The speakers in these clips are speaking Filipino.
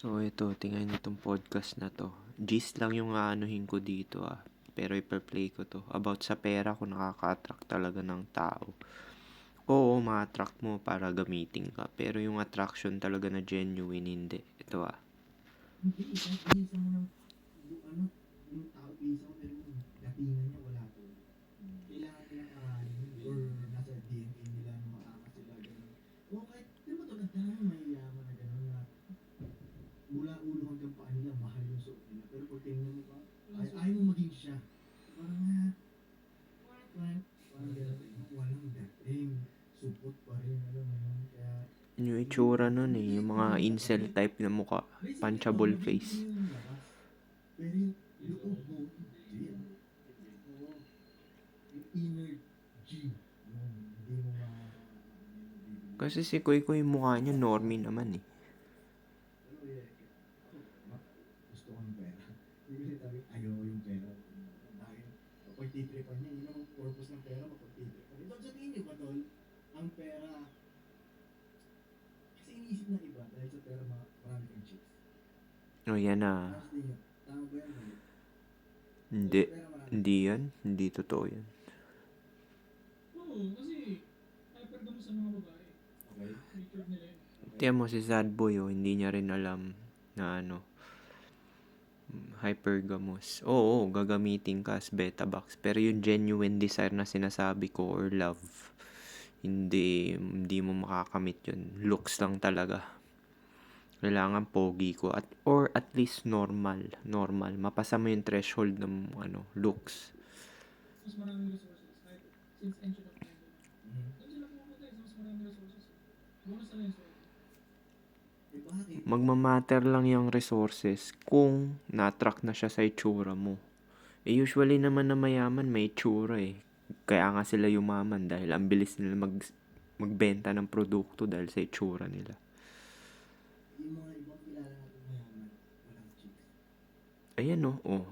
So ito, tingnan niyo itong podcast na to. Gist lang yung aanuhin ko dito Pero ipa-play ko to. About sa pera kung nakaka-attract talaga ng tao. Oo, ma-attract mo para gamitin ka. Pero yung attraction talaga na genuine, hindi. Ito Hindi, kahit iisa mo ng yung tao, iisa mo, pero yung datingan niya wala talaga. Kailangan nilang aralin yun, or nasa DNA nila na maangas sila, gano'n. O kahit, di ba tol, ang dami mayayaman na gano'n na mula ulo hanggang paa nila, mahal yung suot nila. Pero pag tingnan mo pa, ayaw mo maging siya. Parang parang gano'n, walang dating, supot pa rin, alam mo yun. Kaya, yung hindi mo, itsura nun hindi kayo yung mga maging incel katabi. type na mukha. Basically, Punchable magiging face. yung labas. Pero yung loob mo, hindi. Oo. Yung inner G. Yun, hindi mo Kasi si Koy Koy mukha niya normie naman Pero ako, gusto ko ng pera. Hindi kasi sabi, ayoko yung pera. Dahil, pagtitripan niya, yun ang purpose ng pera, mapagtitripan. Ito, sa tingin niyo ba, tol, ang pera, kasi iniisip ng iba, dahil sa pera, marami kang chicks. Oh, yan Ano sa tingin niyo? Tama ba yan? Mali? Dahil Hindi. sa pera, marami kang Hindi chicks. yan. Hindi totoo yan. Oo, kasi hyper mo sa mga babae. Okay? Nature nila yun. Tiyan mo si Sad Boy, hindi niya rin alam na hypergamos. Oo, gagamitin ka as beta box. Pero yung genuine desire na sinasabi ko or love, hindi mo makakamit yun. Looks lang talaga. Kailangan pogi ko or at least normal. Mapasa mo yung threshold ng looks. Mas maraming resources. Kahit since ancient of time. Mhm. Doon sila pumunta sa mas maraming resources. Bonus na lang yung sword. Eh, bakit? Magmamatter lang yung resources kung na-attract na siya sa itsura mo. Usually naman na mayaman may itsura Kaya nga sila yumaman dahil ang bilis nila magbenta ng produkto dahil sa itsura nila. Yung mga ibang kilala natin mayaman, walang chicks. Ayan oh. Yung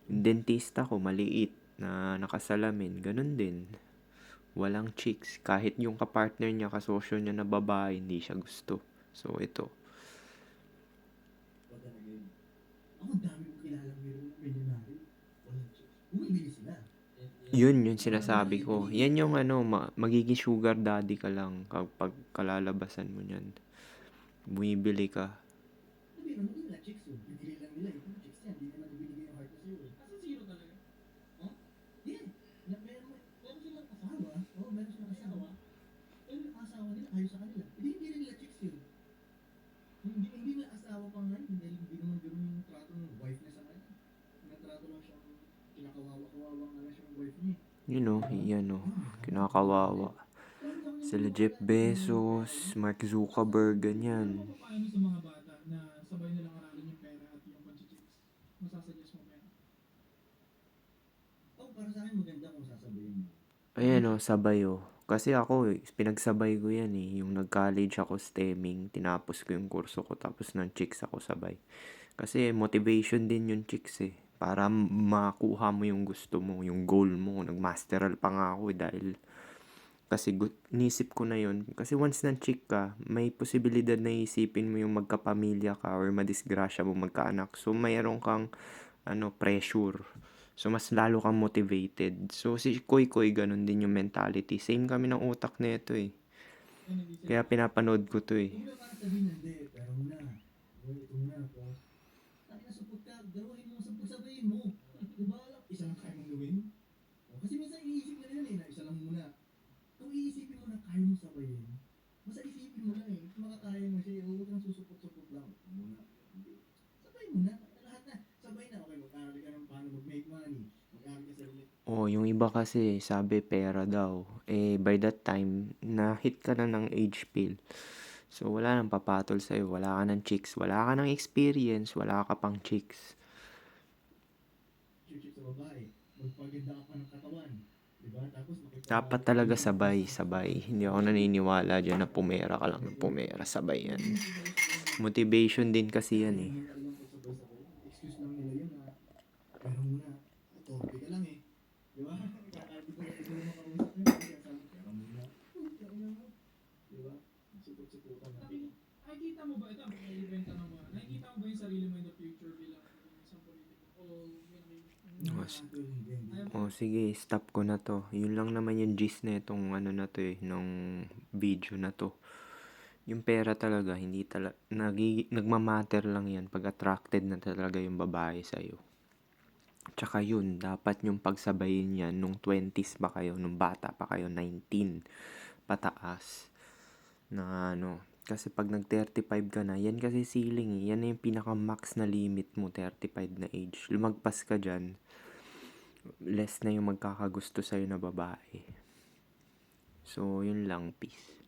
dentista ko maliit na nakasalamin, ganun din. Walang chicks. Kahit yung kapartner niya, kasosyo niya na babae, hindi siya gusto. So ito. O talaga yun. Ako, dami kong kilala milyonaryo. Walang chicks. Bumibili sila. Yun yung sinasabi ko. Yan yung magiging sugar daddy ka lang kapag kalalabasan mo niyan. Bumibili ka. Sabi naman, hindi nila chicks yun. Bibili lang nila. Yung chicks yan, hindi naman ibinigay yung heart na sa'yo. As in zero talaga. Huh? Yeah. Meron silang asawa. Oo, meron silang asawa. Pero yung asawa nila, ayaw sa kanila. Hindi rin nila chicks yun. Hindi na asawa pa nga yun. Dahil hindi naman ganun yung trato ng wife niya sa kanya. Natrato lang siyang kinakawawa-kawawa nga lang siyang wife niya. Yan kinakawawa. Sila Jeff Bezos, Mark Zuckerberg, Ano mo ganyan. papaano sa mga bata na sabay nilang aralin yung pera at yung pag-chicks? Masasuggest mo ba yan? Oh, para sa akin maganda kung sasabihin mo. Ayan sabay Kasi ako pinagsabay ko yan Yung nag-college ako STEMing, tinapos ko yung kurso ko tapos ng chicks ako sabay. Kasi motivation din yung chicks para makuha mo yung gusto mo, yung goal mo. Nag-masteral pa nga ako dahil kasi nisip ko na yun. Kasi once na chick ka, may posibilidad na isipin mo yung magkapamilya ka or madisgrasya mo magkaanak. So, mayroon kang pressure. So, mas lalo kang motivated. So, si Koy Koy, ganun din yung mentality. Same kami ng utak na ito Yan, hindi sila Kaya gusto. pinapanood ko to Kumbaga parang sabihin, hindi, pero muna. Ito muna ako. Tayo na support ka, gawin mo, sabayin mo. Diba, isa lang kaya mong gawin? O, kasi minsan iniisip nila yun na isa lang muna. Kung iisipin mo na kaya mong sabayin, basta isipin mo lang kung makakaya mo siya, huwag kang susupot-supot lang. Muna. Hindi. Sabay mo na. Lahat na. Sabay na. Okay, mag-aaral ka ng paano mag-make money. Mag-aaral ka sa yung iba kasi sabi pera daw. By that time, na-hit ka na ng age pill. So, wala nang papatol sa'yo. Wala ka ng chicks. Wala ka ng experience. Wala ka pang chicks. relationship sa babae. Magpaganda ka pa ng katawan. Diba? Tapos Dapat talaga sabay. Hindi ako naniniwala dyan na pumera ka lang ng pumera. Sabay yan. Motivation din kasi yan Yung ilang pagsabay-sabay. Excuse lang nila yun na pero muna, torpe ka lang eh. Di ba? Di ba ito yung makausap nyo? Kaya sabi, pero muna, pero mo. Di ba? Supot-suputan natin. Nakikita mo ba ito? May ibenta ng mga. Nakikita O, Actually, hindi. o sige, stop ko na to. Yun lang naman yung gist na itong ano na to eh, nung video na to. Yung pera talaga, hindi talaga, nagmamatter lang yan pag attracted na talaga yung babae sa'yo. Tsaka yun, dapat yung pagsabayin yan nung 20s pa kayo, nung bata pa kayo, 19 pataas. Na ano, kasi pag nag 35 ka na, yan kasi ceiling eh. Yan na yung pinaka max na limit mo, 35 na age. Lumagpas ka dyan, less na yung magkakagusto sa'yo na babae. So, yun lang, peace.